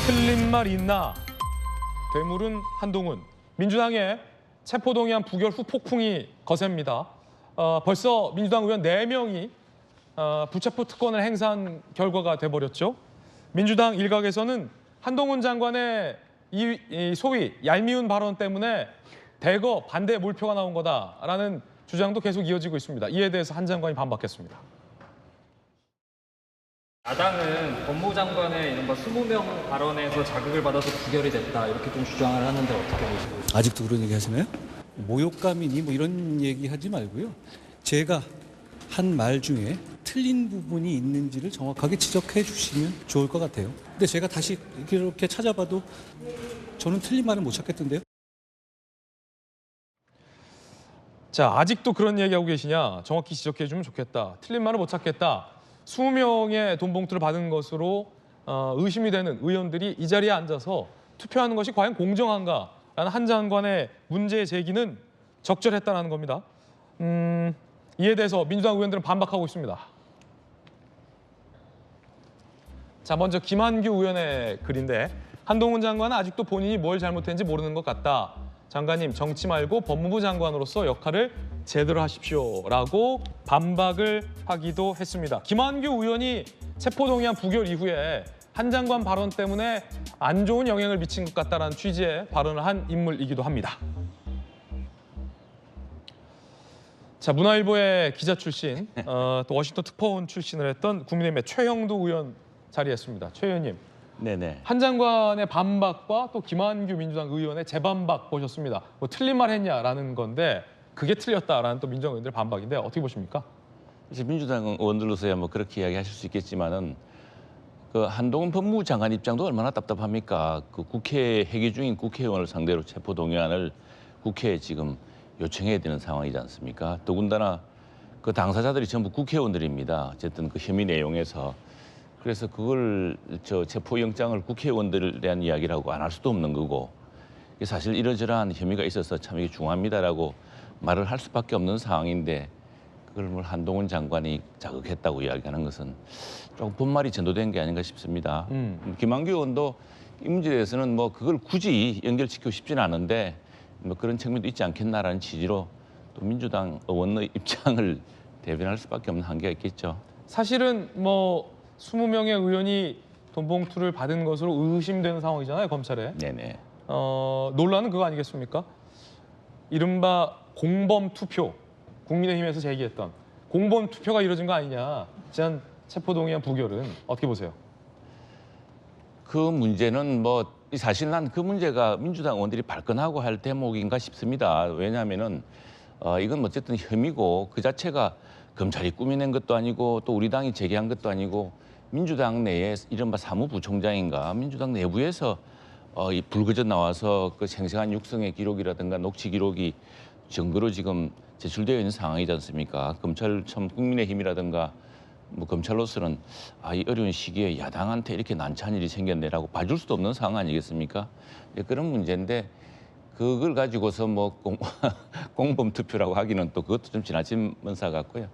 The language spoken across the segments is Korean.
틀린 말 있나? 되물은 한동훈. 민주당의 체포동의안 부결 후 폭풍이 거셉니다. 벌써 민주당 의원 4명이 부체포 특권을 행사한 결과가 돼버렸죠. 민주당 일각에서는 한동훈 장관의 이 소위 얄미운 발언 때문에 대거 반대 몰표가 나온 거다라는 주장도 계속 이어지고 있습니다. 이에 대해서 한 장관이 반박했습니다. 야당은 법무부 장관의 이른바 20명 발언에서 자극을 받아서 부결이 됐다 이렇게 좀 주장을 하는데 어떻게 보시고 있습니까? 아직도 그런 얘기 하시나요? 모욕감이니 뭐 이런 얘기 하지 말고요. 제가 한 말 중에 틀린 부분이 있는지를 정확하게 지적해 주시면 좋을 것 같아요. 근데 제가 다시 이렇게 찾아봐도 저는 틀린 말을 못 찾겠던데요. 자, 아직도 그런 얘기하고 계시냐? 정확히 지적해 주면 좋겠다. 틀린 말을 못 찾겠다. 20명의 돈 봉투를 받은 것으로 의심이 되는 의원들이 이 자리에 앉아서 투표하는 것이 과연 공정한가라는 한 장관의 문제 제기는 적절했다는 겁니다. 이에 대해서 민주당 의원들은 반박하고 있습니다. 자, 먼저 김한규 의원의 글인데 한동훈 장관은 아직도 본인이 뭘 잘못했는지 모르는 것 같다. 장관님, 정치 말고 법무부 장관으로서 역할을 제대로 하십시오라고 반박을 하기도 했습니다. 김한규 의원이 체포동의안 부결 이후에 한 장관 발언 때문에 안 좋은 영향을 미친 것 같다라는 취지의 발언을 한 인물이기도 합니다. 자, 문화일보의 기자 출신, 또 워싱턴 특파원 출신을 했던 국민의힘의 최형두 의원 자리했습니다. 최 의원님. 네네. 한 장관의 반박과 또 김한규 민주당 의원의 재반박 보셨습니다. 뭐 틀린 말 했냐라는 건데 그게 틀렸다라는 또 민주당 의원들의 반박인데 어떻게 보십니까? 이제 민주당 의원들로서야 뭐 그렇게 이야기하실 수 있겠지만은 그 한동훈 법무부 장관 입장도 얼마나 답답합니까? 그 국회 회기 중인 국회의원을 상대로 체포 동의안을 국회에 지금 요청해야 되는 상황이지 않습니까? 더군다나 그 당사자들이 전부 국회의원들입니다. 어쨌든 그 혐의 내용에서. 그래서 그걸 체포영장을 국회의원들에 대한 이야기라고 안 할 수도 없는 거고 사실 이러저러한 혐의가 있어서 참 이게 중요합니다라고 말을 할 수밖에 없는 상황인데 그걸 뭐 한동훈 장관이 자극했다고 이야기하는 것은 조금 본말이 전도된 게 아닌가 싶습니다. 김한규 의원도 이 문제에 대해서는 뭐 그걸 굳이 연결시키고 싶지는 않은데 뭐 그런 측면도 있지 않겠나라는 취지로 또 민주당 의원의 입장을 대변할 수밖에 없는 한계가 있겠죠. 사실은 뭐 20명의 의원이 돈 봉투를 받은 것으로 의심되는 상황이잖아요, 검찰에. 네네. 논란은 그거 아니겠습니까? 이른바 공범 투표, 국민의힘에서 제기했던 공범 투표가 이루어진 거 아니냐. 지난 체포동의안 부결은 어떻게 보세요? 그 문제는 뭐 사실 난 그 문제가 민주당 의원들이 발끈하고 할 대목인가 싶습니다. 왜냐하면은 이건 어쨌든 혐의고 그 자체가 검찰이 꾸며낸 것도 아니고 또 우리 당이 제기한 것도 아니고 민주당 내에 이른바 사무부총장인가 민주당 내부에서 이 불거져 나와서 그 생생한 육성의 기록이라든가 녹취 기록이 증거로 지금 제출되어 있는 상황이지 않습니까? 검찰 참 국민의힘이라든가 뭐 검찰로서는 이 어려운 시기에 야당한테 이렇게 난처한 일이 생겼네라고 봐줄 수도 없는 상황 아니겠습니까? 그런 문제인데 그걸 가지고서 뭐 공범 투표라고 하기는 또 그것도 좀 지나친 문사 같고요.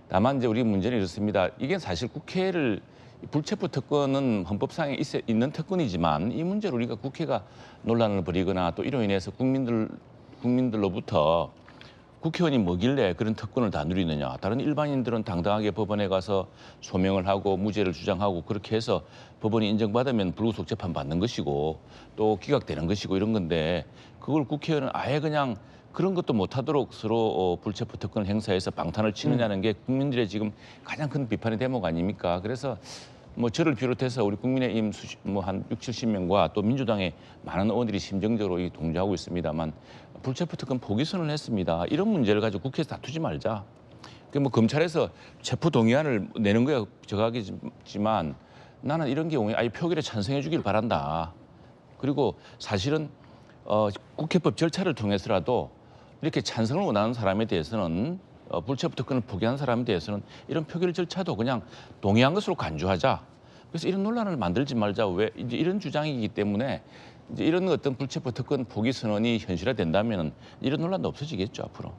다만 이제 우리 문제는 이렇습니다. 이게 사실 국회를 불체포 특권은 헌법상에 있는 특권이지만 이 문제로 우리가 국회가 논란을 벌이거나 또 이로 인해서 국민들로부터 국회의원이 뭐길래 그런 특권을 다 누리느냐. 다른 일반인들은 당당하게 법원에 가서 소명을 하고 무죄를 주장하고 그렇게 해서 법원이 인정받으면 불구속 재판 받는 것이고 또 기각되는 것이고 이런 건데 그걸 국회의원은 아예 그냥 그런 것도 못하도록 서로 불체포 특권을 행사해서 방탄을 치느냐는 게 국민들의 지금 가장 큰 비판의 대목 아닙니까? 그래서 뭐 저를 비롯해서 우리 국민의힘 한 60~70명과 또 민주당의 많은 의원들이 심정적으로 동조하고 있습니다만 불체포 특권 포기선언을 했습니다. 이런 문제를 가지고 국회에서 다투지 말자. 뭐 검찰에서 체포 동의안을 내는 거야 저하겠지만 나는 이런 경우에 아예 표결에 찬성해 주길 바란다. 그리고 사실은 국회법 절차를 통해서라도 이렇게 찬성을 원하는 사람에 대해서는 불체포 특권을 포기한 사람에 대해서는 이런 표결 절차도 그냥 동의한 것으로 간주하자. 그래서 이런 논란을 만들지 말자. 왜 이제 이런 주장이기 때문에 이제 이런 어떤 불체포 특권 포기 선언이 현실화된다면 이런 논란도 없어지겠죠 앞으로.